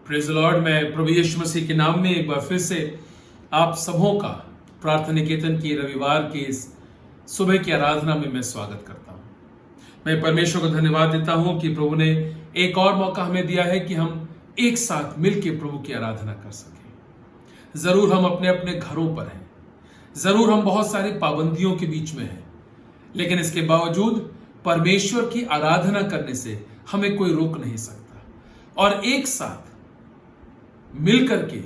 Praise the Lord. मैं प्रभु यीशु मसीह के नाम में एक बार फिर से आप सबों का प्रार्थना निकेतन की रविवार की इस सुबह की आराधना में मैं स्वागत करता हूं। मैं परमेश्वर को धन्यवाद देता हूं कि प्रभु ने एक और मौका हमें दिया है कि हम एक साथ मिलकर प्रभु की आराधना कर सकें। जरूर हम अपने अपने घरों पर हैं, जरूर हम बहुत सारी पाबंदियों के बीच में हैं, लेकिन इसके बावजूद परमेश्वर की आराधना करने से हमें कोई रोक नहीं सकता। और एक साथ मिलकर के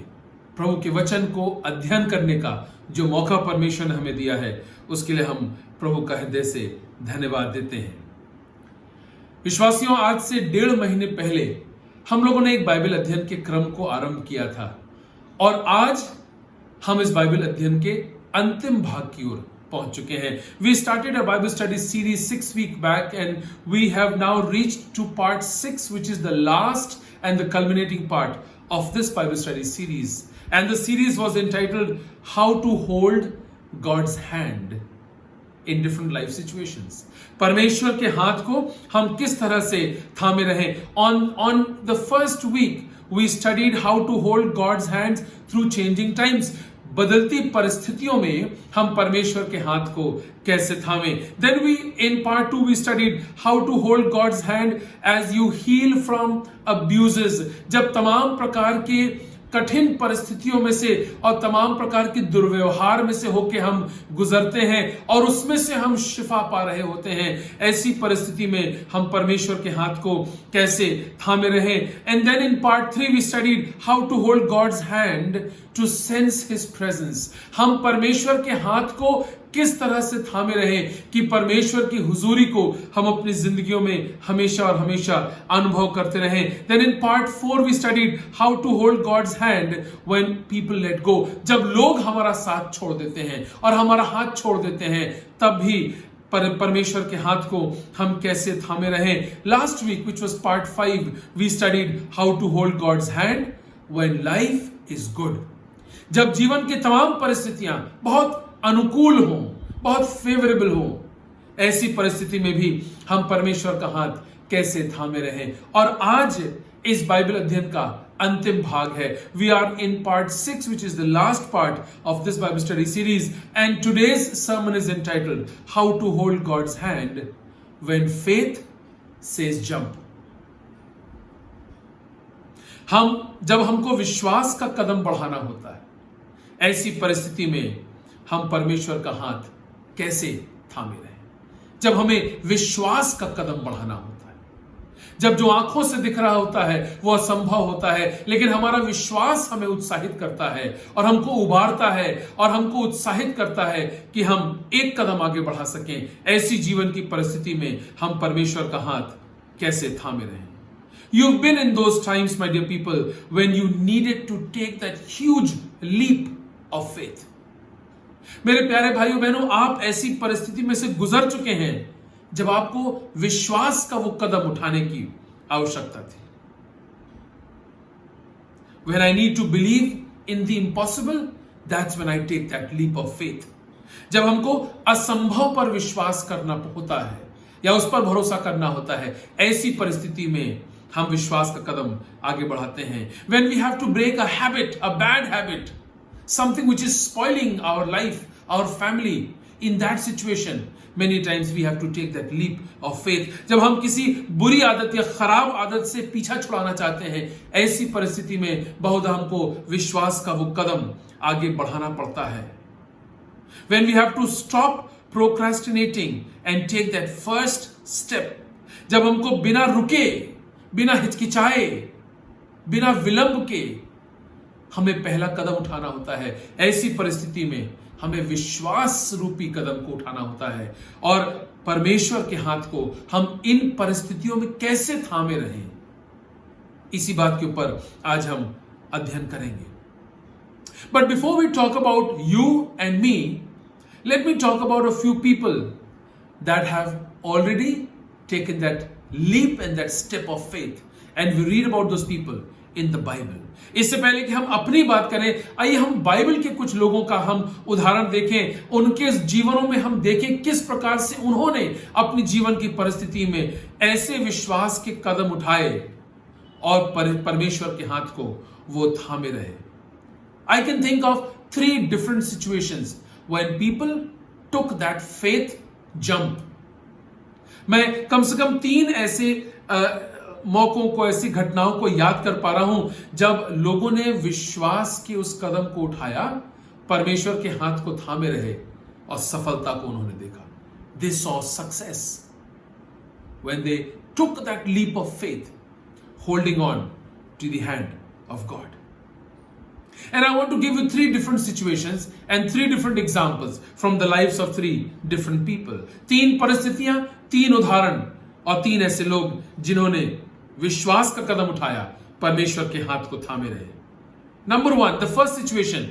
प्रभु के वचन को अध्ययन करने का जो मौका परमेश्वर ने हमें दिया है, उसके लिए हम प्रभु का हृदय से धन्यवाद देते हैं। विश्वासियों, आज से 1.5 महीने पहले हम लोगों ने एक बाइबल अध्ययन के क्रम को आरंभ किया था और आज हम इस बाइबल अध्ययन के अंतिम भाग की ओर पहुंच चुके हैं। We started a Bible study series 6 weeks back and we have now reached to part 6, which is the last and the culminating part of this Bible study series. And the series was entitled How to Hold God's Hand in Different Life Situations. परमेश्वर के हाथ को हम किस तरह से थामे रहें। On the first week we studied how to hold God's hands through changing times. बदलती परिस्थितियों में हम परमेश्वर के हाथ को कैसे थामें। Then in part 2 we studied how to hold God's hand as you heal from abuses. जब तमाम प्रकार के कठिन परिस्थितियों में से और तमाम प्रकार के दुर्व्यवहार में से होके हम गुजरते हैं और उसमें से हम शिफा पा रहे होते हैं, ऐसी परिस्थिति में हम परमेश्वर के हाथ को कैसे थामे रहें। And then in part 3 we studied how to hold God's hand to sense His presence. हम परमेश्वर के हाथ को किस तरह से थामे रहें कि परमेश्वर की हुजूरी को हम अपनी जिंदगियों में हमेशा और हमेशा अनुभव करते रहें। Then in part 4 we studied how to hold God's hand when people let go. जब लोग हमारा साथ छोड़ देते हैं और हमारा हाथ छोड़ देते हैं, तब भी परमेश्वर के हाथ को हम कैसे थामे रहें। Last week, which was part 5, we studied how to hold God's hand when life is good. जब जीवन की तमाम परिस्थितियां बहुत अनुकूल हो, बहुत फेवरेबल हो, ऐसी परिस्थिति में भी हम परमेश्वर का हाथ कैसे थामे रहें। और आज इस बाइबल अध्ययन का अंतिम भाग है। We are in part 6, which is the last part of this Bible study series, and today's sermon is entitled How to Hold God's Hand When Faith Says Jump. जब हमको विश्वास का कदम बढ़ाना होता है, ऐसी परिस्थिति में हम परमेश्वर का हाथ कैसे थामे रहें। जब हमें विश्वास का कदम बढ़ाना होता है, जब जो आंखों से दिख रहा होता है वो असंभव होता है, लेकिन हमारा विश्वास हमें उत्साहित करता है और हमको उभारता है और हमको उत्साहित करता है कि हम एक कदम आगे बढ़ा सकें, ऐसी जीवन की परिस्थिति में हम परमेश्वर का हाथ कैसे थामे रहें। You've been in those times, my dear people, when you needed to take that huge leap of faith. मेरे प्यारे भाइयों बहनों, आप ऐसी परिस्थिति में से गुजर चुके हैं जब आपको विश्वास का वो कदम उठाने की आवश्यकता थी। When I need to believe in the impossible, that's when I take that leap of faith. जब हमको असंभव पर विश्वास करना होता है या उस पर भरोसा करना होता है, ऐसी परिस्थिति में हम विश्वास का कदम आगे बढ़ाते हैं। When we have to break a habit, a bad habit, something which is spoiling our life, our family, in that situation many times we have to take that leap of faith. जब हम किसी बुरी आदत या खराब आदत से पीछा छुड़ाना चाहते हैं, ऐसी परिस्थिति में बहुधा हमको विश्वास का वो कदम आगे बढ़ाना पड़ता है। When we have to stop procrastinating and take that first step, जब हमको बिना रुके, बिना हिचकिचाए, बिना विलंब के हमें पहला कदम उठाना होता है, ऐसी परिस्थिति में हमें विश्वास रूपी कदम को उठाना होता है और परमेश्वर के हाथ को हम इन परिस्थितियों में कैसे थामे रहें, इसी बात के ऊपर आज हम अध्ययन करेंगे। But before we talk about you and me, let me talk about a few people that have already taken that leap and that step of faith, and we read about those people in the Bible. इससे पहले कि हम अपनी बात करें, आइए हम Bible के कुछ लोगों का हम उदाहरण देखें, उनके जीवनों में हम देखें किस प्रकार से उन्होंने अपनी जीवन की परिस्थिति में ऐसे विश्वास के कदम उठाए और परमेश्वर के हाथ को वो थामे रहे। I can think of 3 different situations when people took that faith jump. मैं कम से कम 3 ऐसे मौकों को, ऐसी घटनाओं को याद कर पा रहा हूं जब लोगों ने विश्वास के उस कदम को उठाया, परमेश्वर के हाथ को थामे रहे और सफलता को उन्होंने देखा। They saw success when they took that leap of faith, holding on to the hand of God. And I want to give you 3 different situations and 3 different examples from the lives of 3 different people. 3 परिस्थितियां, 3 उदाहरण और 3 ऐसे लोग जिन्होंने विश्वास का कदम उठाया, परमेश्वर के हाथ को थामे रहे। Number 1, the first situation,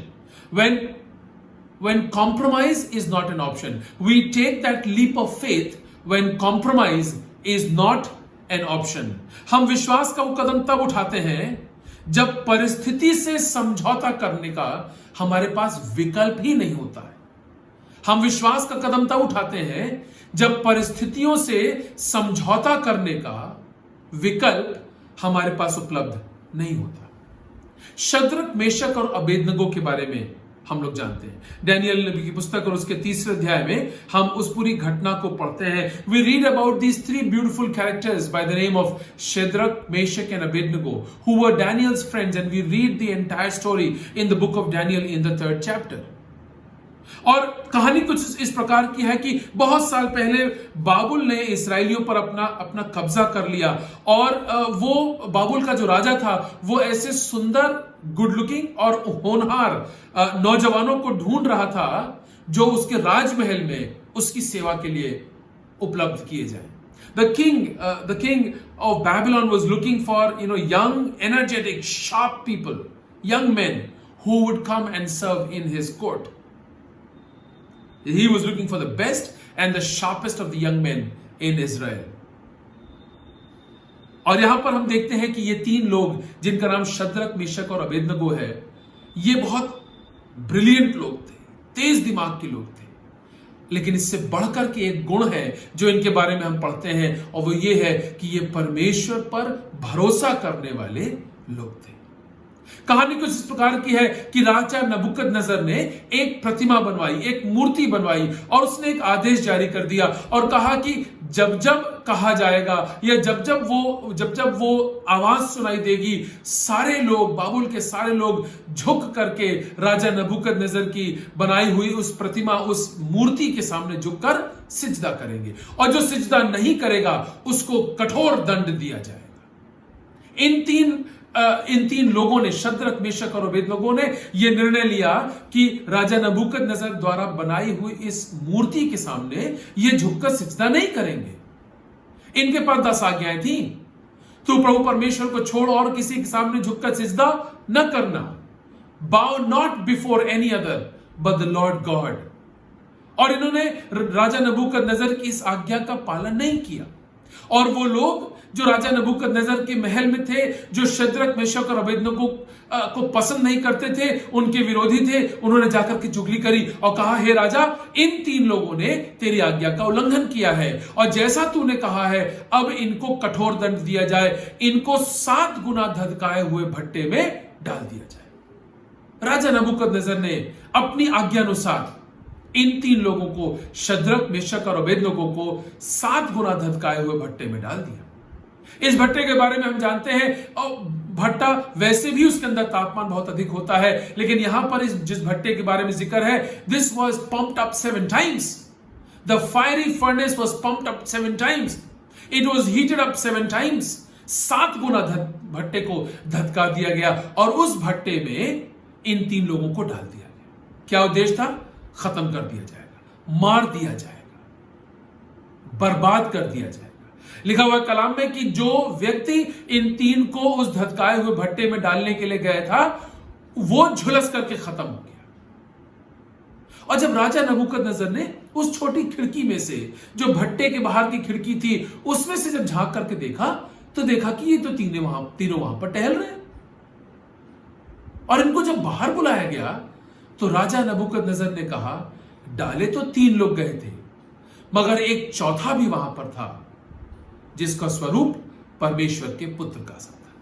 when compromise is not an option. We take that leap of faith when compromise is not an option. हम विश्वास का वो कदम तब उठाते हैं जब परिस्थिति से समझौता करने का हमारे पास विकल्प ही नहीं होता है। हम विश्वास का कदम तब उठाते हैं जब परिस्थितियों से समझौता करने का विकल्प हमारे पास उपलब्ध नहीं होता। शद्रक, मेशक और अबेदनगो के बारे में हम लोग जानते हैं। डैनियल नबी की पुस्तक और उसके 3रे अध्याय में हम उस पूरी घटना को पढ़ते हैं। We read about these 3 beautiful characters by the name of Shadrach, Meshach and Abednego, who were Daniel's friends, and we read the entire story in the book of Daniel in the 3rd chapter. और कहानी कुछ इस प्रकार की है कि बहुत साल पहले बाबुल ने इसराइलियों पर अपना कब्जा कर लिया, और वो बाबुल का जो राजा था वो ऐसे सुंदर, गुड लुकिंग और होनहार नौजवानों को ढूंढ रहा था जो उसके राजमहल में उसकी सेवा के लिए उपलब्ध किए जाए। The king of Babylon was looking for, young, energetic, sharp people, young men who would come and serve in his court. He was looking for the best and the sharpest of the young men in Israel. और यहां पर हम देखते हैं कि ये 3 लोग जिनका नाम शद्रक, मेशक और अबेदनगो है, ये बहुत ब्रिलियंट लोग थे, तेज दिमाग के लोग थे। लेकिन इससे बढ़कर के एक गुण है जो इनके बारे में हम पढ़ते हैं, और वो ये है कि ये परमेश्वर पर भरोसा करने वाले लोग थे। कहानी कुछ इस प्रकार की है कि राजा नबूकदनेस्सर ने एक प्रतिमा बनवाई, एक मूर्ति बनवाई, और उसने एक आदेश जारी कर दिया और कहा कि जब जब कहा जाएगा या जब जब वो आवाज सुनाई देगी, सारे लोग, बाबुल के सारे लोग झुक करके राजा नबूकदनेस्सर की बनाई हुई उस प्रतिमा, उस मूर्ति के सामने झुककर सिजदा करेंगे, और जो सिजदा नहीं करेगा उसको कठोर दंड दिया जाएगा। इन तीन लोगों ने, शद्रक, मेशक और अबेदनगो ने यह निर्णय लिया कि राजा नबूकदनेस्सर द्वारा बनाई हुई इस मूर्ति के सामने ये झुककर सिजदा नहीं करेंगे। इनके पास 10 आज्ञाएं थी। तू प्रभु परमेश्वर को छोड़ और किसी के सामने झुककर सिजदा न करना। बाउ not before any other but the Lord God. और इन्होंने राजा नबूकदनेस्सर की इस आज्ञा का पालन नहीं किया, और वो लोग जो राजा नबूकदनेस्सर के महल में थे, जो शद्रक, मेशक और अबेदनगो को पसंद नहीं करते थे, उनके विरोधी थे, उन्होंने जाकर के चुगली करी और कहा, हे राजा, इन 3 लोगों ने तेरी आज्ञा का उल्लंघन किया है, और जैसा तूने कहा है अब इनको कठोर दंड दिया जाए, इनको 7 गुना धधकाए हुए भट्टे में डाल दिया जाए। राजा नबूकदनेस्सर ने अपनी आज्ञा अनुसार इन 3 लोगों को, शद्रक, मेशक और अबेदनगो को 7 गुना धधकाए हुए भट्टे में डाल दिया। इस भट्टे के बारे में हम जानते हैं, और भट्टा वैसे भी उसके अंदर तापमान बहुत अधिक होता है, लेकिन यहां पर जिस भट्टे के बारे में जिक्र है, this was pumped up 7 times. The fiery furnace was pumped up 7 times. It was heated up 7 times. 7 गुना भट्टे को धधका दिया गया, और उस भट्टे में इन 3 लोगों को डाल दिया गया। क्या उद्देश्य था? खत्म कर दिया जाएगा, मार दिया जाएगा, बर्बाद कर दिया जाएगा। लिखा हुआ कलाम में कि जो व्यक्ति इन 3 को उस धधकाए हुए भट्टे में डालने के लिए गया था, वो झुलस करके खत्म हो गया। और जब राजा नबूकदनेस्सर ने उस छोटी खिड़की में से, जो भट्टे के बाहर की खिड़की थी, उसमें से जब झांक करके देखा, तो देखा कि ये तो तीनों वहां पर टहल रहे हैं। और इनको जब बाहर बुलाया गया, तो राजा नबूकदनेस्सर ने कहा, डाले तो 3 लोग गए थे, मगर एक चौथा भी वहां पर था, जिसका स्वरूप परमेश्वर के पुत्र का सा था।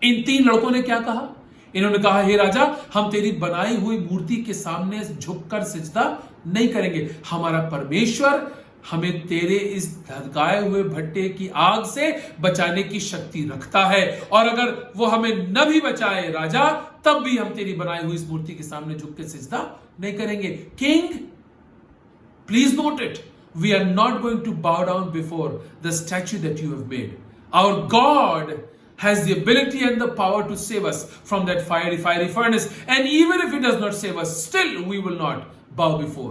इन 3 लड़कों ने क्या कहा? इन्होंने कहा, हे राजा, हम तेरी बनाई हुई मूर्ति के सामने झुककर सिजदा नहीं करेंगे। हमारा परमेश्वर हमें तेरे इस धधकाए हुए भट्टे की आग से बचाने की शक्ति रखता है, और अगर वो हमें न भी बचाए राजा, तब भी हम तेरी बनाई हुई इस मूर्ति के सामने झुक के सिजदा नहीं करेंगे। King, please note it, we are not going to bow down before the statue that you have made. Our God has the ability and the power to save us from that fiery furnace, and even if it does not save us, still we will not bow before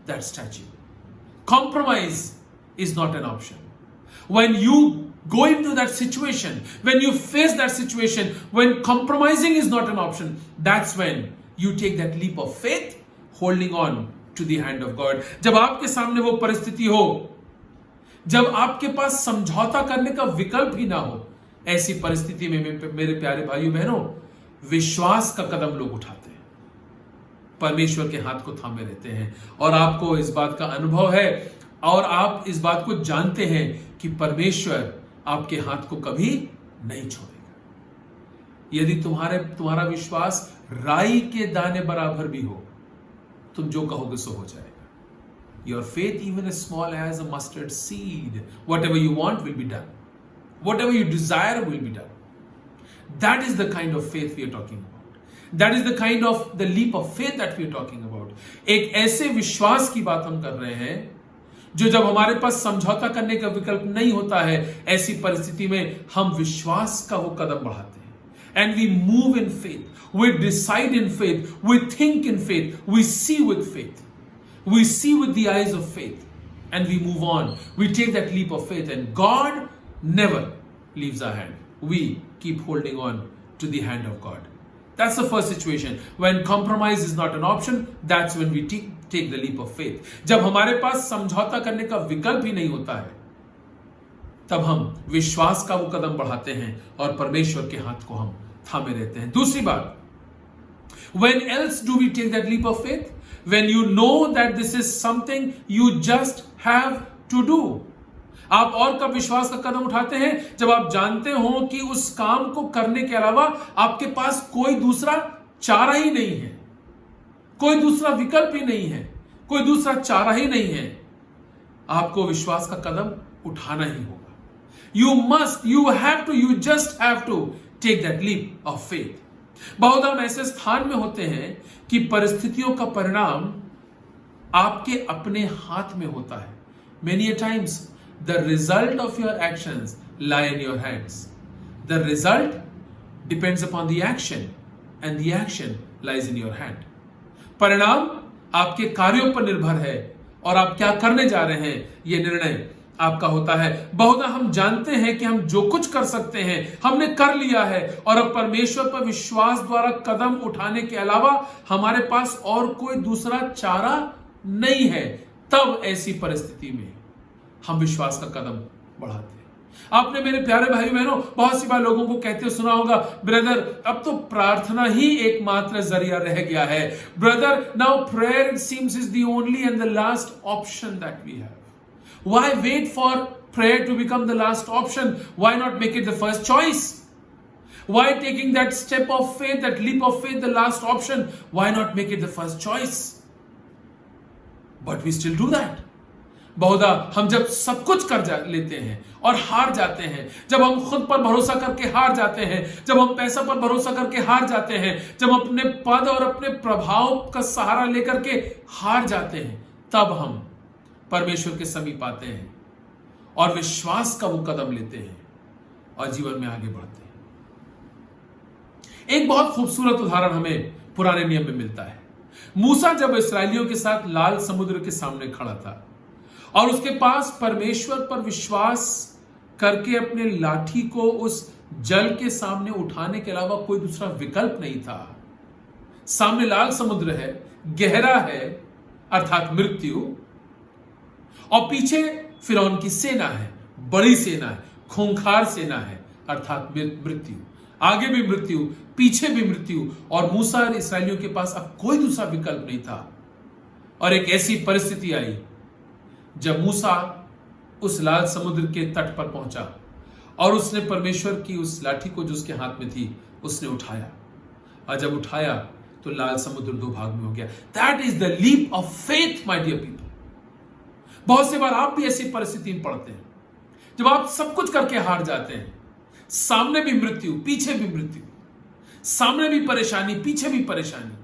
that statue. Compromise is not an option. When you go into that situation, when you face that situation, when compromising is not an option, that's when you take that leap of faith, holding on to the hand of God. जब आपके सामने वो परिस्थिति हो, जब आपके पास समझौता करने का विकल्प ही ना हो, ऐसी परिस्थिति में मेरे प्यारे भाइयों बहनों, विश्वास का कदम लोग उठाते हैं, परमेश्वर के हाथ को थामे रहते हैं, और आपको इस बात का अनुभव है और आप इस बात को जानते हैं कि परमेश्वर आपके हाथ को कभी नहीं छोड़ेगा। यदि तुम्हारा विश्वास राई के दाने बराबर भी हो, तुम जो कहोगे सो हो जाएगा। Your faith even as small as a mustard seed, whatever you want will be done. Whatever you desire will be done. That is the kind of faith we are talking about. That is the kind of the leap of faith that we are talking about. एक ऐसे विश्वास की बात हम कर रहे हैं जो जब हमारे पास समझौता करने का विकल्प नहीं होता है, ऐसी परिस्थिति में हम विश्वास का वो कदम बढ़ाते हैं, and we move in faith, we decide in faith, we think in faith, we see with faith, we see with the eyes of faith, and we move on. We take that leap of faith, and God never leaves our hand. We keep holding on to the hand of God. That's the first situation. When compromise is not an option, that's when we take the leap of faith. जब हमारे पास समझौता करने का विकल्प ही नहीं होता है, तब हम विश्वास का वो कदम बढ़ाते हैं और परमेश्वर के हाथ को हम थामे रहते हैं। दूसरी बात, when else do we take that leap of faith? When you know that this is something you just have to do. आप और कब विश्वास का कदम उठाते हैं? जब आप जानते हो कि उस काम को करने के अलावा आपके पास कोई दूसरा चारा ही नहीं है, कोई दूसरा विकल्प ही नहीं है, कोई दूसरा चारा ही नहीं है। आपको विश्वास का कदम उठाना ही होगा। You must, you have to, you just have to take that leap of faith. बहुत हम ऐसे स्थान में होते हैं कि परिस्थितियों का परिणाम आपके अपने हाथ में होता है। Many a times the result of your actions lie in your hands. The result depends upon the action, and the action lies in your hand. परिणाम आपके कार्यों पर निर्भर है, और आप क्या करने जा रहे हैं, यह निर्णय आपका होता है। बहुधा हम जानते हैं कि हम जो कुछ कर सकते हैं हमने कर लिया है, और अब परमेश्वर पर विश्वास द्वारा कदम उठाने के अलावा हमारे पास और कोई दूसरा चारा नहीं है। तब ऐसी परिस्थिति में हम विश्वास का कदम बढ़ाते हैं। आपने मेरे प्यारे भाई बहनों बहुत सी बार लोगों को कहते सुना होगा, ब्रदर अब तो प्रार्थना ही एकमात्र जरिया रह गया है। Brother now prayer it seems is the only and the last option that we have. Why wait for prayer to become the last option? Why not make it the first choice? Why taking that step of faith, that leap of faith, the last option? Why not make it the first choice? But we still do that. बहुधा हम जब सब कुछ कर लेते हैं और हार जाते हैं, जब हम खुद पर भरोसा करके हार जाते हैं, जब हम पैसा पर भरोसा करके हार जाते हैं, जब अपने पद और अपने प्रभाव का सहारा लेकर के हार जाते हैं, तब हम परमेश्वर के समीप आते हैं और विश्वास का वो कदम लेते हैं और जीवन में आगे बढ़ते हैं। एक बहुत खूबसूरत उदाहरण हमें पुराने नियम में मिलता है। मूसा जब इस्राएलियों के साथ लाल समुद्र के सामने खड़ा था और उसके पास परमेश्वर पर विश्वास करके अपने लाठी को उस जल के सामने उठाने के अलावा कोई दूसरा विकल्प नहीं था। सामने लाल समुद्र है, गहरा है अर्थात मृत्यु, और पीछे फिरौन की सेना है, बड़ी सेना है, खूंखार सेना है अर्थात मृत्यु। आगे भी मृत्यु, पीछे भी मृत्यु, और मूसा और इस्राएलियों के पास अब कोई दूसरा विकल्प नहीं था। और एक ऐसी परिस्थिति आई जब मूसा उस लाल समुद्र के तट पर पहुंचा और उसने परमेश्वर की उस लाठी को जो उसके हाथ में थी उसने उठाया, और जब उठाया तो लाल समुद्र दो भाग में हो गया। That is the leap of faith my dear people. बहुत सी बार आप भी ऐसी परिस्थिति में पड़ते हैं जब आप सब कुछ करके हार जाते हैं, सामने भी मृत्यु पीछे भी मृत्यु, सामने भी परेशानी पीछे भी परेशानी,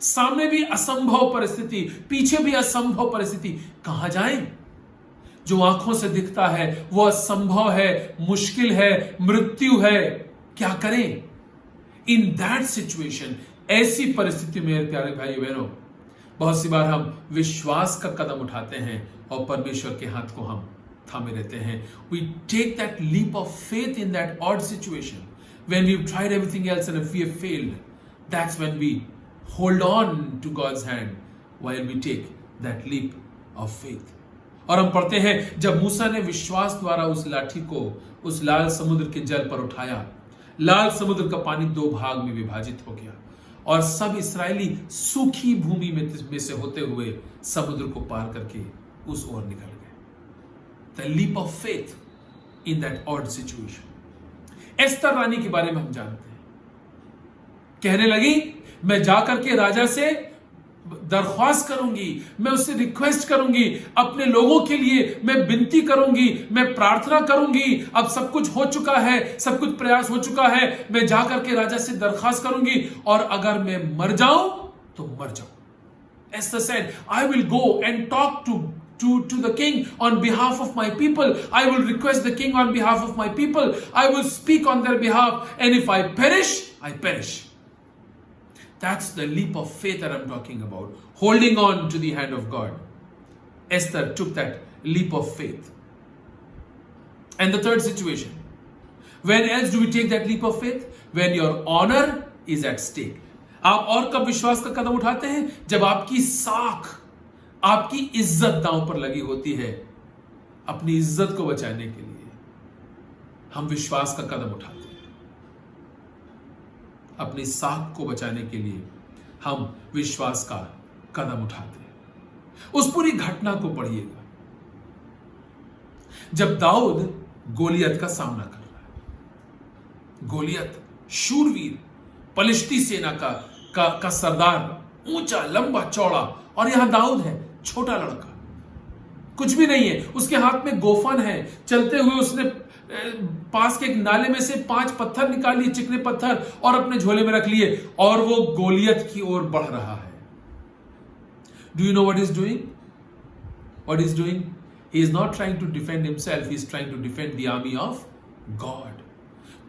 सामने भी असंभव परिस्थिति पीछे भी असंभव परिस्थिति। कहां जाएं? जो आंखों से दिखता है वो असंभव है, मुश्किल है, मृत्यु है। क्या करें इन दैट सिचुएशन? ऐसी परिस्थिति में मेरे प्यारे भाई बहनों, बहुत सी बार हम विश्वास का कदम उठाते हैं और परमेश्वर के हाथ को हम थामे रहते हैं। We take that leap of faith in that odd situation when we've tried everything else and if we have failed. That's when we hold on to God's hand while we take that leap of faith. और हम पढ़ते हैं जब मूसा ने विश्वास द्वारा उस लाठी को उस लाल समुद्र के जल पर उठाया, लाल समुद्र का पानी दो भाग में विभाजित हो गया और सब इस्राएली सूखी भूमि में से होते हुए समुद्र को पार करके उस ओर निकल गए। The leap of faith in that odd situation. Esther रानी के बारे में हम जानते हैं, कहने लगी मैं जाकर के राजा से दरख्वास्त करूंगी, मैं उससे रिक्वेस्ट करूंगी, अपने लोगों के लिए मैं विनती करूंगी, मैं प्रार्थना करूंगी। अब सब कुछ हो चुका है, सब कुछ प्रयास हो चुका है, मैं जाकर के राजा से दरख्वास्त करूंगी और अगर मैं मर जाऊं तो मर जाऊं। Esther said, I will go and talk to the king on behalf of my people. I will request the king on behalf of my people. I will speak on their behalf, and if I perish, I perish. That's the leap of faith that I'm talking about. Holding on to the hand of God. Esther took that leap of faith. And the third situation. When else do we take that leap of faith? When your honor is at stake. आप और कब विश्वास का कदम उठाते हैं? जब आपकी साख, आपकी इज्जत दांव पर लगी होती है। अपनी इज्जत को बचाने के लिए हम विश्वास का कदम उठाते हैं। अपनी साख को बचाने के लिए हम विश्वास का कदम उठाते हैं। उस पूरी घटना को पढ़िएगा जब दाऊद गोलियत का सामना कर रहा है। गोलियत शूरवीर, पलिश्ती सेना का सरदार, ऊंचा लंबा चौड़ा, और यहां दाऊद है छोटा लड़का, कुछ भी नहीं है। उसके हाथ में गोफन है, चलते हुए उसने पास के एक नाले में से 5 पत्थर निकाल लिए, चिकने पत्थर, और अपने झोले में रख लिए, और वो गोलियत की ओर बढ़ रहा है। Do you know what is doing? What is doing? He is not trying to defend himself, he is trying to defend the army of God.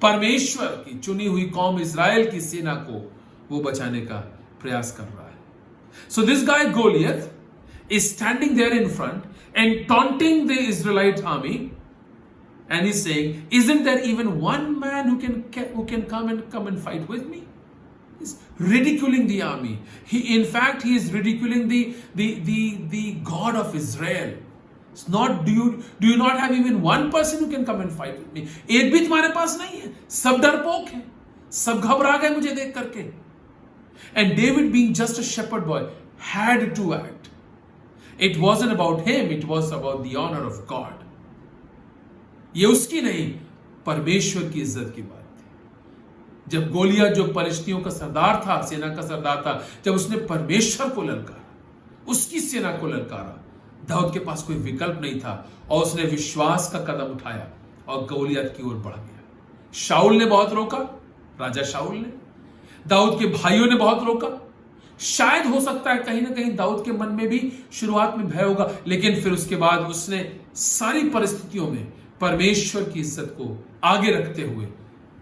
परमेश्वर की चुनी हुई कौम इस्राएल की सेना को वो बचाने का प्रयास कर रहा है। So this guy Goliath is standing there in front and taunting the Israelite army, and he's saying, "Isn't there even one man who can come and fight with me?" He's ridiculing the army. He is ridiculing the God of Israel. It's not. Do you not have even one person who can come and fight with me? एक भी तुम्हारे पास नहीं है, सब डरपोक हैं, सब घबरा गए मुझे देख करके। And David, being just a shepherd boy, had to act. It wasn't about him, it was about the honor of God. ये उसकी नहीं, परमेश्वर की इज्जत की बात थी। जब गोलियत, जो पलिश्तियों का सरदार था, सेना का सरदार था, जब उसने परमेश्वर को ललकारा, उसकी सेना को ललकारा, दाऊद के पास कोई विकल्प नहीं था और उसने विश्वास का कदम उठाया और गोलियत की ओर बढ़ गया। शाऊल ने बहुत रोका, राजा शाऊल ने, दाऊद के भाइयों ने बहुत रोका। शायद हो सकता है कहीं ना कहीं दाऊद के मन में भी शुरुआत में भय होगा, लेकिन फिर उसके बाद उसने सारी परिस्थितियों में परमेश्वर की इज्जत को आगे रखते हुए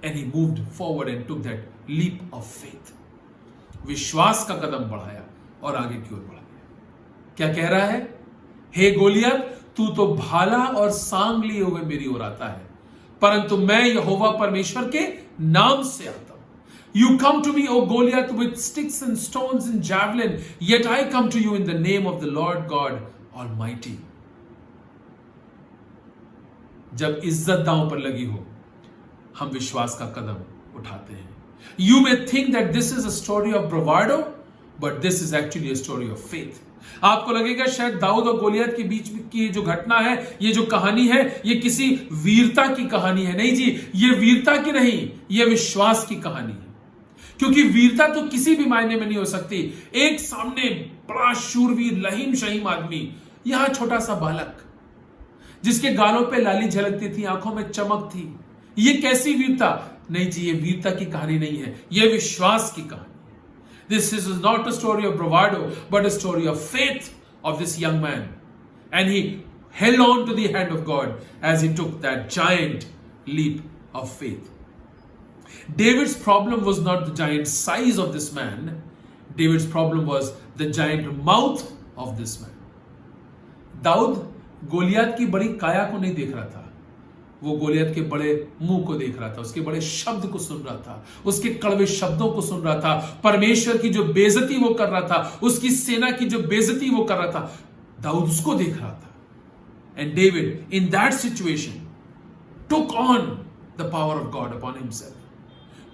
and he moved forward and took that leap of faith. विश्वास का कदम बढ़ाया और आगे की ओर बढ़ गया। क्या कह रहा है? हे गोलियत, तू तो भाला और सांग लिए हुए मेरी ओर आता है, परंतु मैं यहोवा परमेश्वर के नाम से आता हूं। You come to me, O Goliath, with sticks and stones and javelin, yet I come to you in the name of the Lord God Almighty. जब इज्जत दांव पर लगी हो, हम विश्वास का कदम उठाते हैं। You may think that this is a story of bravado, but this is actually a story of faith. आपको लगेगा शायद दाऊद और गोलियत के बीच की जो घटना है, ये जो कहानी है, ये किसी वीरता की कहानी है। नहीं जी, ये वीरता की नहीं, ये विश्वास की कहानी है। क्योंकि वीरता तो किसी भी मायने में नहीं हो सकती। एक सामने बड़ा शूरवीर लहीम शहीम आदमी, यहां छोटा सा बालक जिसके गालों पे लाली झलकती थी, आंखों में चमक थी। ये कैसी वीरता? नहीं जी, ये वीरता की कहानी नहीं है, ये विश्वास की कहानी। This is not a story of bravado, but a story of faith of this young man. And he held on to the hand of God as he took that giant leap of faith. David's problem was not the giant size of this man. David's problem was the giant mouth of this man. Dawood Goliath की बड़ी काया को नहीं देख रहा था, वो गोलियत के बड़े मुंह को देख रहा था, उसके बड़े शब्द को सुन रहा था, उसके कड़वे शब्दों को सुन रहा था, परमेश्वर की जो बेइज्जती वो कर रहा था, उसकी सेना की जो बेइज्जती वो कर रहा था, दाऊद उसको देख रहा था। And David in that situation took on the power of God upon himself,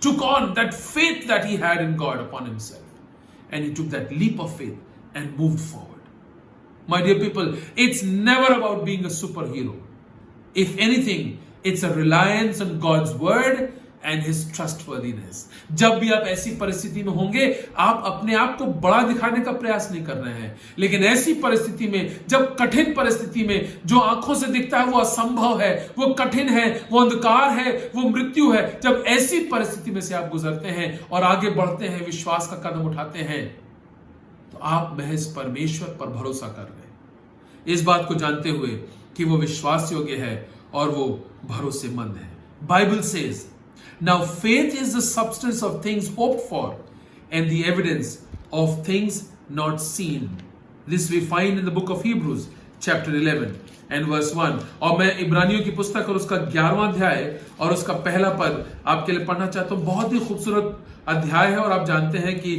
took on that faith that he had in God upon himself, and he took that leap of faith and moved forward. My dear people, it's never about being a superhero. If anything, it's a reliance on God's word and his trustworthiness. जब भी आप ऐसी परिस्थिति में होंगे, आप अपने आप को बड़ा दिखाने का प्रयास नहीं कर रहे हैं, लेकिन ऐसी परिस्थिति में, जब कठिन परिस्थिति में, जो आंखों से दिखता है वो असंभव है, वो कठिन है, वो अंधकार है, वो मृत्यु है, जब ऐसी परिस्थिति में से आप गुजरते हैं और आगे बढ़ते हैं, विश्वास का कदम उठाते हैं, तो आप महज परमेश्वर पर भरोसा कर रहे हैं, इस बात को जानते हुए कि वो विश्वास योग्य है और वो भरोसेमंद है। Bible says, now faith is the substance of things hoped for and the evidence of things not seen. This we find in the book of Hebrews chapter 11 and verse 1. और मैं इब्रानियों की पुस्तक और उसका 11वां अध्याय और उसका पहला पद आपके लिए पढ़ना चाहता हूं। बहुत ही खूबसूरत अध्याय है और आप जानते हैं कि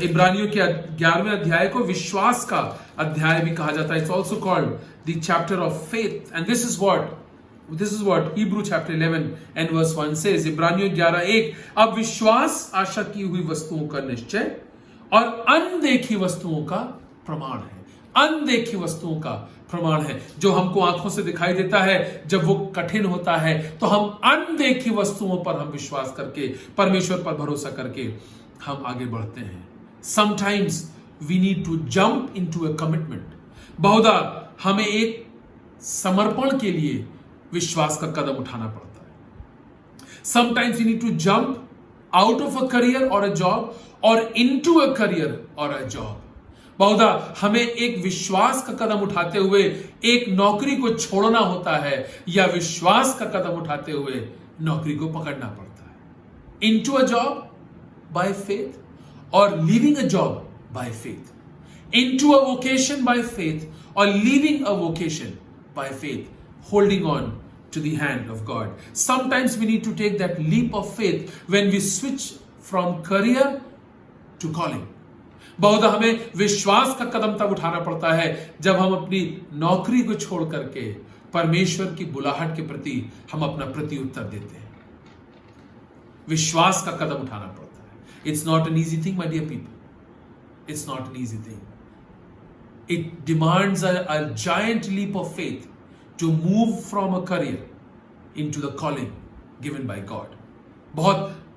इब्रानियों के 11वें अध्याय को विश्वास का अध्याय भी कहा जाता है। It's also called the chapter of faith, and this is what Hebrew chapter 11 and verse 1 says. इब्रानियों 11:1, अब विश्वास आशा की हुई वस्तुओं का निश्चय और अनदेखी वस्तुओं का प्रमाण है। अनदेखी वस्तुओं का प्रमाण है। जो हमको आंखों से दिखाई देता है, जब वो कठिन होता है तो हम अनदेखी वस्तुओं पर हम विश्वास करके, परमेश्वर पर भरोसा करके हम आगे बढ़ते हैं। Sometimes we need to jump into a commitment. बहुधा हमें एक समर्पण के लिए विश्वास का कदम उठाना पड़ता है। Sometimes you need to jump out of a career or a job or into a career or a job. बहुधा हमें एक विश्वास का कदम उठाते हुए एक नौकरी को छोड़ना होता है या विश्वास का कदम उठाते हुए नौकरी को पकड़ना पड़ता है। Into a job by faith or leaving a job by faith. Into a vocation by faith or leaving a vocation by faith. Holding on to the hand of God. Sometimes we need to take that leap of faith when we switch from career to calling. बहुत हमें विश्वास का कदम तब उठाना पड़ता है जब हम अपनी नौकरी को छोड़ करके परमेश्वर की बुलाहट के प्रति हम अपना प्रत्युत्तर देते हैं। विश्वास का कदम उठाना पड़ता है। It's not an easy thing, my dear people. It's not an easy thing. It demands a giant leap of faith to move from a career into the calling given by God.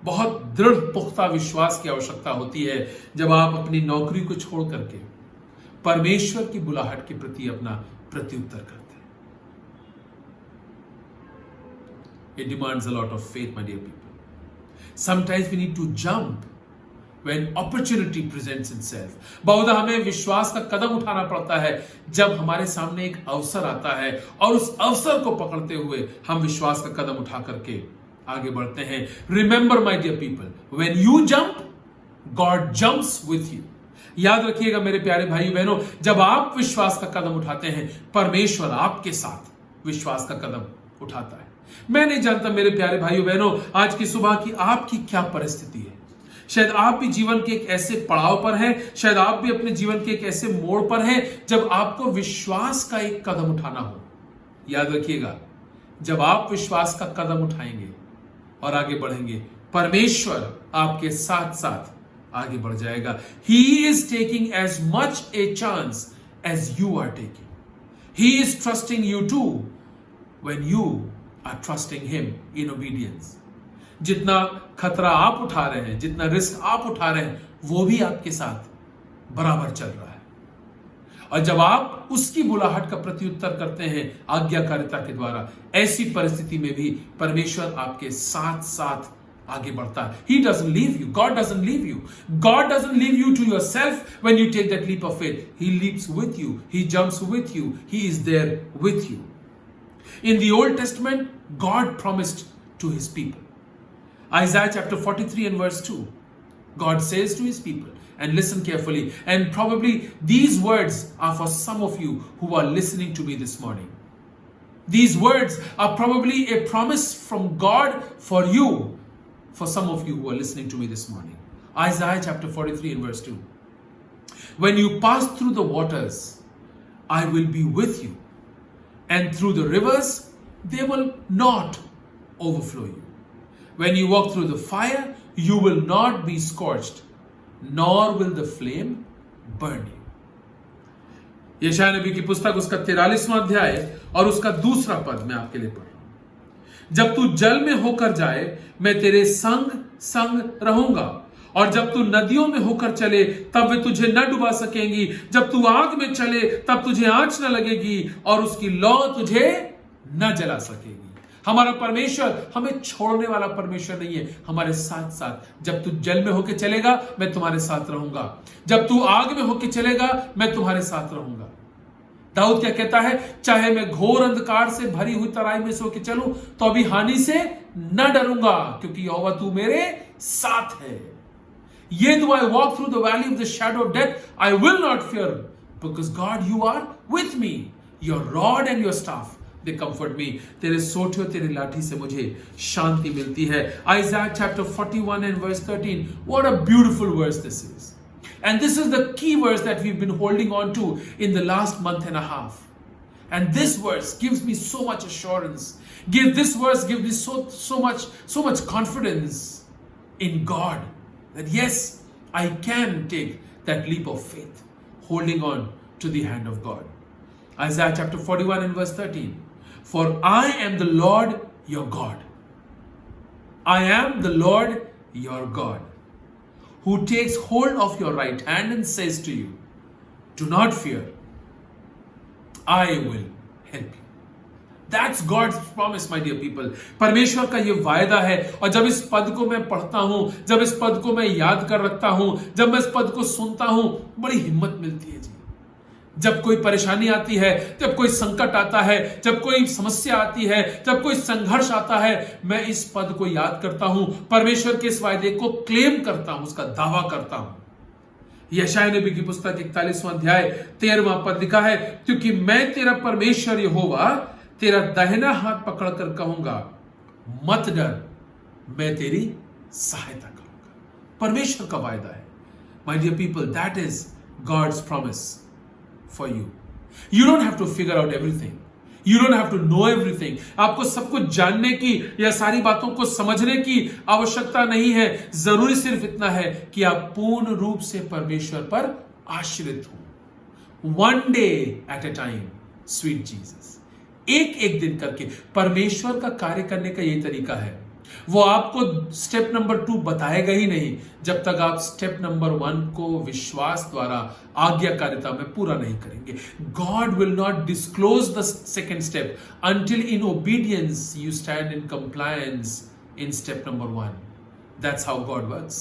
बहुत दृढ़ पुख्ता विश्वास की आवश्यकता होती है जब आप अपनी नौकरी को छोड़ करके परमेश्वर की बुलाहट के प्रति अपना प्रत्युत्तर करते हैं। It demands a lot of faith, my dear people. Sometimes we need to jump when opportunity presents itself. बहुधा हमें विश्वास का कदम उठाना पड़ता है जब हमारे सामने एक अवसर आता है और उस अवसर को पकड़ते हुए हम विश्वास का कदम उठा करके आगे बढ़ते हैं। Remember, my dear people, when you jump, God jumps with you. याद रखिएगा मेरे प्यारे भाई बहनों, जब आप विश्वास का कदम उठाते हैं, परमेश्वर आपके साथ विश्वास का कदम उठाता है। मैं नहीं जानता मेरे प्यारे भाइयों बहनों, आज की सुबह की आपकी क्या परिस्थिति है। शायद आप भी जीवन के एक ऐसे पड़ाव पर हैं, शायद आप भी अपने जीवन के एक ऐसे मोड़ पर हैं जब आपको विश्वास का एक कदम उठाना हो। याद रखिएगा, जब आप विश्वास का कदम उठाएंगे और आगे बढ़ेंगे, परमेश्वर आपके साथ साथ आगे बढ़ जाएगा. He is taking as much a chance as you are taking. He is trusting you too when you are trusting him in obedience. जितना खतरा आप उठा रहे हैं, जितना रिस्क आप उठा रहे हैं, वो भी आपके साथ बराबर चल रहा है. और जब आप उसकी बुलाहट का प्रत्युत्तर करते हैं आज्ञाकारिता के द्वारा, ऐसी परिस्थिति में भी परमेश्वर आपके साथ साथ आगे बढ़ता है. He doesn't leave you. God doesn't leave you. God doesn't leave you to yourself when you take that leap of faith. He leaps with you. He jumps with you. He is there with you. In the Old Testament, God promised to his people. Isaiah chapter 43 and verse 2. God says to his people, and listen carefully, and probably these words are for some of you who are listening to me this morning. These words are probably a promise from God for you, for some of you who are listening to me this morning. Isaiah chapter 43 and verse 2. When you pass through the waters, I will be with you, and through the rivers, they will not overflow you. When you walk through the fire, you will not be scorched, nor will the flame burn you. यशायाह नबी की पुस्तक उसका 43वां अध्याय और उसका दूसरा पद मैं आपके लिए पढ़ रहा हूं. जब तू जल में होकर जाए, मैं तेरे संग संग रहूंगा, और जब तू नदियों में होकर चले, तब वे तुझे न डुबा सकेंगी. जब तू आग में चले, तब तुझे आंच न लगेगी, और उसकी लौ तुझे न जला सकेगी. हमारा परमेश्वर हमें छोड़ने वाला परमेश्वर नहीं है, हमारे साथ साथ. जब तू जल में होके चलेगा, मैं तुम्हारे साथ रहूंगा. जब तू आग में होके चलेगा, मैं तुम्हारे साथ रहूंगा. दाऊद क्या कहता है? चाहे मैं घोर अंधकार से भरी हुई तराई में से होके चलूं, तो अभी हानि से न डरूंगा, क्योंकि यहोवा तू मेरे साथ है. Yet though I walk through the valley of the shadow of death, I will not fear, because God, you are with me. Your rod and your staff, they comfort me. तेरे सोटे और तेरी लाठी से मुझे शांति मिलती है. Isaiah chapter 41 and verse 13. What a beautiful verse this is. And this is the key verse that we've been holding on to in the last month and a half. And this verse gives me so much assurance. This verse gives me so much confidence in God, that yes, I can take that leap of faith, holding on to the hand of God. Isaiah chapter 41 and verse 13. For I am the Lord your God. I am the Lord your God, who takes hold of your right hand and says to you, do not fear, I will help you. That's God's promise, my dear people. परमेश्वर का ये वायदा है. और जब इस पद को मैं पढ़ता हूं, जब इस पद को मैं याद कर रखता हूं, जब मैं इस पद को सुनता हूं, बड़ी हिम्मत मिलती है जी. जब कोई परेशानी आती है, जब कोई संकट आता है, जब कोई समस्या आती है, जब कोई संघर्ष आता है, मैं इस पद को याद करता हूं, परमेश्वर के इस वायदे को क्लेम करता हूं, उसका दावा करता हूं. यशायाह नबी की पुस्तक 41वां अध्याय 13वां पद लिखा है, क्योंकि मैं तेरा परमेश्वर यहोवा तेरा दाहिना हाथ पकड़कर कहूंगा, मत डर, मैं तेरी सहायता करूंगा. परमेश्वर का वायदा है. My dear people, that is God's promise for you. You don't have to figure out everything. You don't have to know everything. आपको सब कुछ जानने की या सारी बातों को समझने की आवश्यकता नहीं है. जरूरी सिर्फ इतना है कि आप पूर्ण रूप से परमेश्वर पर आश्रित हो. One day at a time, sweet Jesus. एक दिन करके परमेश्वर का कार्य करने का यही तरीका है. वो आपको स्टेप नंबर 2 बताएगा ही नहीं जब तक आप स्टेप नंबर 1 को विश्वास द्वारा आज्ञाकारिता में पूरा नहीं करेंगे. God will not disclose the second step until in obedience you stand in compliance in step number 1. That's how God works.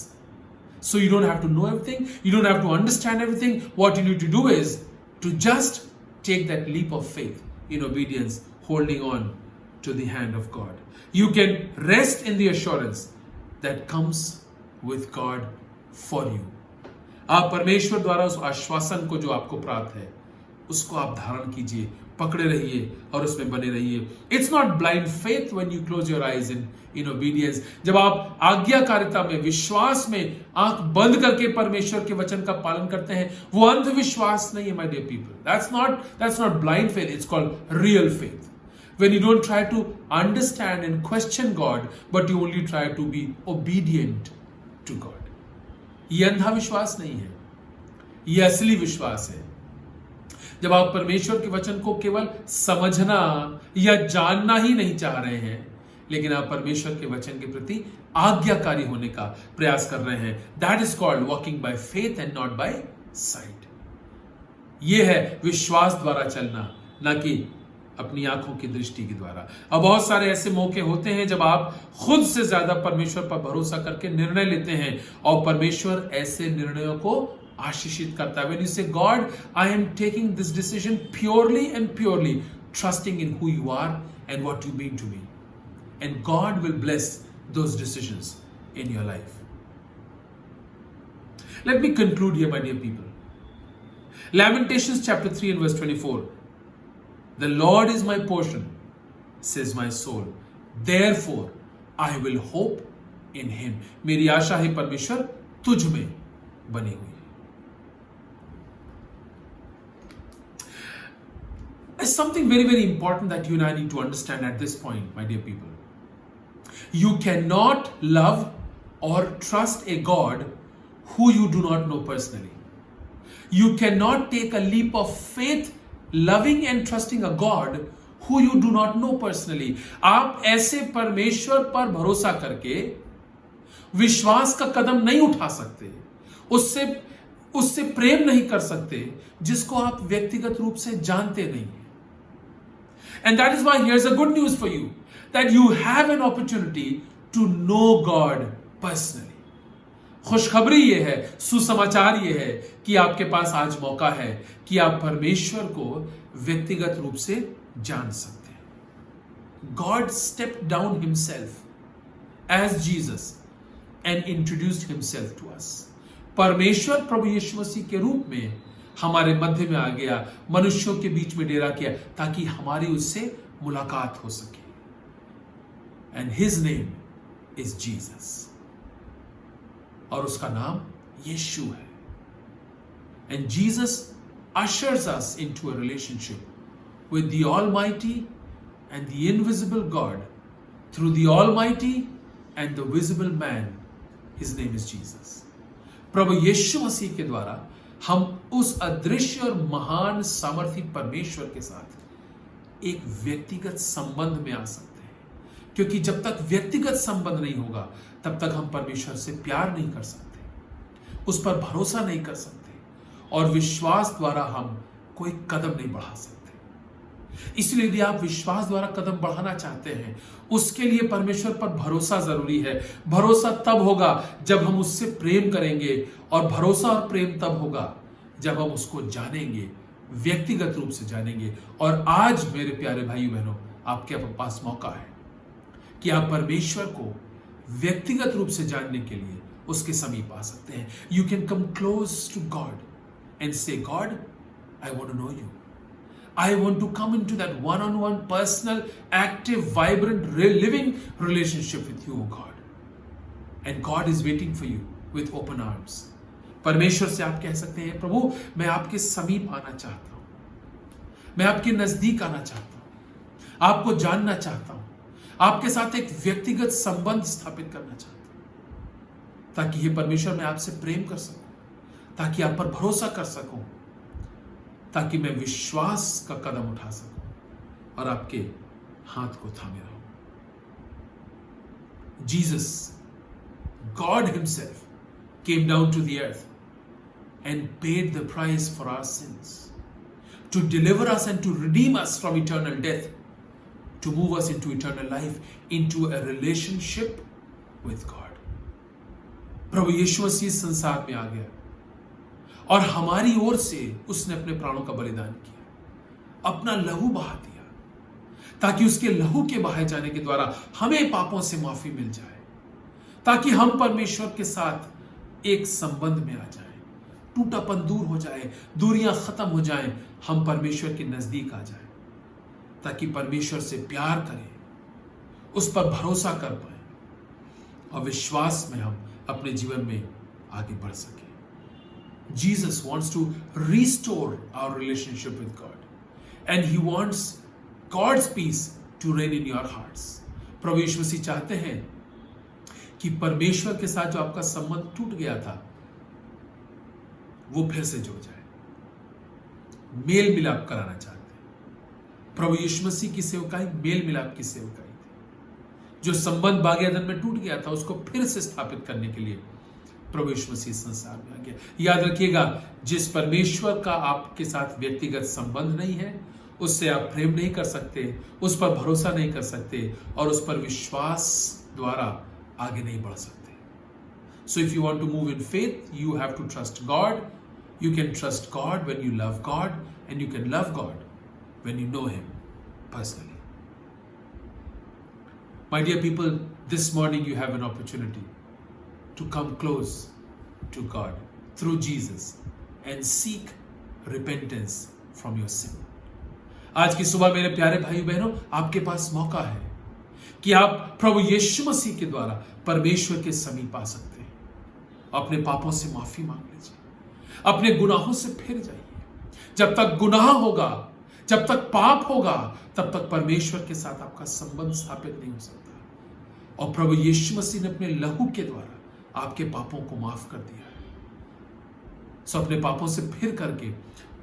So you don't have to know everything, you don't have to understand everything. What you need to do is to just take that leap of faith in obedience, holding on to the hand of God. You can rest in the assurance that comes with God for you. आप परमेश्वर द्वारा उस आश्वासन को जो आपको प्राप्त है, उसको आप धारण कीजिए, पकड़े रहिए और उसमें बने रहिए. It's not blind faith when you close your eyes in obedience. जब आप आज्ञाकारिता में, विश्वास में आंख बंद करके परमेश्वर के वचन का पालन करते हैं, वो अंधविश्वास नहीं है, my dear people. That's not blind faith. It's called real faith. When you don't try to understand and question God, but you only try to be obedient to God. ये अंधा विश्वास नहीं है, ये असली विश्वास है। जब आप परमेश्वर के वचन को केवल समझना या जानना ही नहीं चाह रहे हैं, लेकिन आप परमेश्वर के वचन के प्रति आज्ञाकारी होने का प्रयास कर रहे हैं। That is called walking by faith and not by sight. यह है विश्वास द्वारा चलना, ना कि अपनी आंखों की दृष्टि के द्वारा। अब बहुत सारे ऐसे मौके होते हैं जब आप खुद से ज्यादा परमेश्वर पर भरोसा करके निर्णय लेते हैं और परमेश्वर ऐसे निर्णयों को आशीषित करता है। When you say, God, I am taking this decision purely and purely trusting in who you are and what you mean to me. And God will bless those decisions in your life. Let me conclude here, my dear people. Lamentations chapter 3 and verse 24. The Lord is my portion, says my soul. Therefore, I will hope in him. मेरी आशा है परमेश्वर तुझ में बनी हुई। There's something very, very important that you and I need to understand at this point, my dear people. You cannot love or trust a God who you do not know personally. You cannot take a leap of faith loving and trusting a God who you do not know personally. आप ऐसे परमेश्वर पर भरोसा करके विश्वास का कदम नहीं उठा सकते, उससे प्रेम नहीं कर सकते जिसको आप व्यक्तिगत रूप से जानते नहीं। And that is why here's a good news for you, that you have an opportunity to know God personally. खुशखबरी ये है, सुसमाचार ये है कि आपके पास आज मौका है कि आप परमेश्वर को व्यक्तिगत रूप से जान सकते हैं। God stepped down himself as Jesus and introduced himself to us. परमेश्वर प्रभु यीशु मसीह के रूप में हमारे मध्य में आ गया, मनुष्यों के बीच में डेरा किया ताकि हमारी उससे मुलाकात हो सके। And his name is Jesus. और उसका नाम यीशु है। And Jesus ushers us into a relationship with the Almighty and the invisible God through the Almighty and the visible man. His name is Jesus. प्रभु यीशु मसीह के द्वारा हम उस अदृश्य और महान सामर्थी परमेश्वर के साथ एक व्यक्तिगत संबंध में आ सकते हैं, क्योंकि जब तक व्यक्तिगत संबंध नहीं होगा तब तक हम परमेश्वर से प्यार नहीं कर सकते, उस पर भरोसा नहीं कर सकते और विश्वास द्वारा हम कोई कदम नहीं बढ़ा सकते। इसलिए यदि आप विश्वास द्वारा कदम बढ़ाना चाहते हैं, उसके लिए परमेश्वर पर भरोसा जरूरी है। भरोसा तब होगा जब हम उससे प्रेम करेंगे और भरोसा और प्रेम तब होगा जब हम उसको जानेंगे, व्यक्तिगत रूप से जानेंगे। और आज मेरे प्यारे भाई बहनों, आपके पास मौका है कि आप परमेश्वर को व्यक्तिगत रूप से जानने के लिए उसके समीप आ सकते हैं। You can come close to God and say, God, I want to know you. I want to come into that one-on-one, personal, active, vibrant, living relationship with you, O God. And God is waiting for you with open arms. परमेश्वर से आप कह सकते हैं, प्रभु मैं आपके समीप आना चाहता हूं, मैं आपके नजदीक आना चाहता हूं, आपको जानना चाहता हूं, आपके साथ एक व्यक्तिगत संबंध स्थापित करना चाहता हूं, ताकि ये परमेश्वर मैं आपसे प्रेम कर सकूं, ताकि आप पर भरोसा कर सकूं, ताकि मैं विश्वास का कदम उठा सकूं और आपके हाथ को थामे रहूं। Jesus, God himself, came down to the earth and paid the price for our sins, to deliver us and to redeem us from eternal death, to move us into eternal life, into a relationship with God. प्रभु यीशु मसीह संसार में आ गया और हमारी ओर से उसने अपने प्राणों का बलिदान किया, अपना लहू बहा दिया, ताकि उसके लहू के बहाए जाने के द्वारा हमें पापों से माफी मिल जाए, ताकि हम परमेश्वर के साथ एक संबंध में आ जाएं, टूटापन दूर हो जाए, दूरियां खत्म हो जाएं, हम परमेश्वर के नजदीक आ जाएं, ताकि परमेश्वर से प्यार करें, उस पर भरोसा कर पाए और विश्वास में हम अपने जीवन में आगे बढ़ सकें। Jesus wants to restore our relationship with God, and he wants God's peace to reign in your hearts. प्रभु यीशु मसीह चाहते हैं कि परमेश्वर के साथ जो आपका संबंध टूट गया था वो फिर से जुड़ जाए। मेल मिलाप कराना चाहते हैं। प्रभु यीशु मसीह की सेवकाई मेल मिलाप की सेवकाई थी। जो संबंध बागेदन में टूट गया था उसको फिर से स्थापित करने के लिए प्रभु यीशु मसीह संसार में आ गया। याद रखिएगा, जिस परमेश्वर का आपके साथ व्यक्तिगत संबंध नहीं है उससे आप प्रेम नहीं कर सकते, उस पर भरोसा नहीं कर सकते और उस पर विश्वास द्वारा आगे नहीं बढ़ सकते। So if you want to move in faith, you have to trust God. You can trust God when you love God, and you can love God when you know Him personally. My dear people, this morning you have an opportunity to come close to God through Jesus and seek repentance from your sin. आज की सुबह मेरे प्यारे भाई बहनों, आपके पास मौका है कि आप प्रभु यीशु मसीह के द्वारा परमेश्वर के समीप आ सकते हैं। अपने पापों से माफी मांग लीजिए, अपने गुनाहों से फिर जाइए। जब तक गुनाह होगा, जब तक पाप होगा, तब तक परमेश्वर के साथ आपका संबंध स्थापित नहीं हो सकता। और प्रभु यीशु मसीह ने अपने लहू के द्वारा आपके पापों को माफ कर दिया है। सो अपने पापों से फिर करके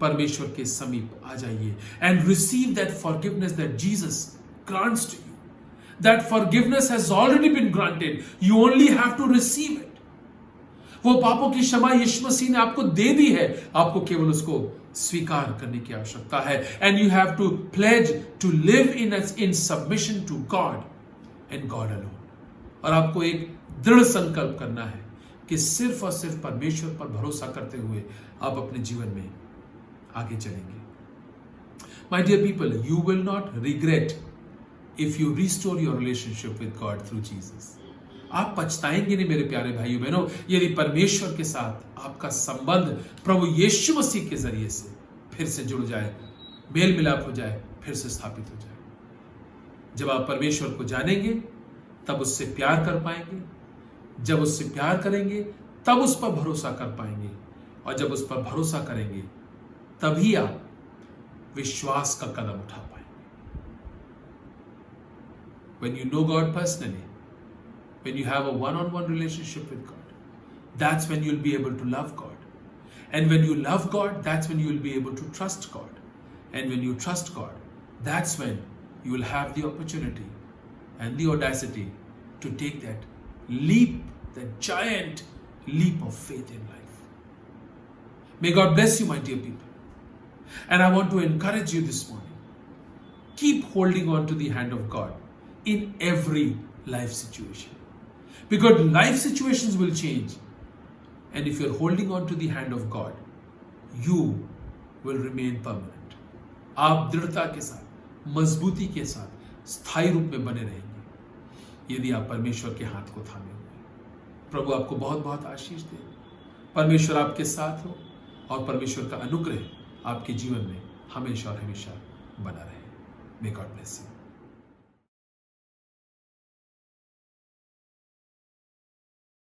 परमेश्वर के समीप आ जाइए and receive that forgiveness that Jesus grants to you. That forgiveness has already been granted, you only have to receive it. वो पापों की क्षमा यीशु मसीह ने आपको दे दी है, आपको केवल उसको स्वीकार करने की आवश्यकता है। And you have to pledge to live in submission to God and God alone. और आपको एक दृढ़ संकल्प करना है कि सिर्फ और सिर्फ परमेश्वर पर भरोसा करते हुए आप अपने जीवन में आगे चलेंगे। My dear people, you will not regret if you restore your relationship with God through Jesus. आप पछताएंगे नहीं मेरे प्यारे भाइयों बहनों, यदि परमेश्वर के साथ आपका संबंध प्रभु यीशु मसीह के जरिए से फिर से जुड़ जाए, मेल मिलाप हो जाए, फिर से स्थापित हो जाए। जब आप परमेश्वर को जानेंगे तब उससे प्यार कर पाएंगे, जब उससे प्यार करेंगे तब उस पर भरोसा कर पाएंगे, और जब उस पर भरोसा करेंगे तभी आप विश्वास का कदम उठा पाएंगे। When you know God personally, when you have a one-on-one relationship with God, that's when you'll be able to love God. And when you love God, that's when you'll be able to trust God. And when you trust God, that's when you will have the opportunity and the audacity to take that leap, that giant leap of faith in life. May God bless you, my dear people. And I want to encourage you this morning. Keep holding on to the hand of God in every life situation. Because life situations will change. And if you're holding on to the hand of God, you will remain permanent. आप दृढ़ता के साथ, मजबूती के साथ, स्थायी रूप में बने रहेंगे यदि आप परमेश्वर के हाथ को थामे हुए। प्रभु आपको बहुत बहुत आशीष दे। परमेश्वर आपके साथ हो और परमेश्वर का अनुग्रह आपके जीवन में हमेशा और हमेशा बना रहे। May God bless you.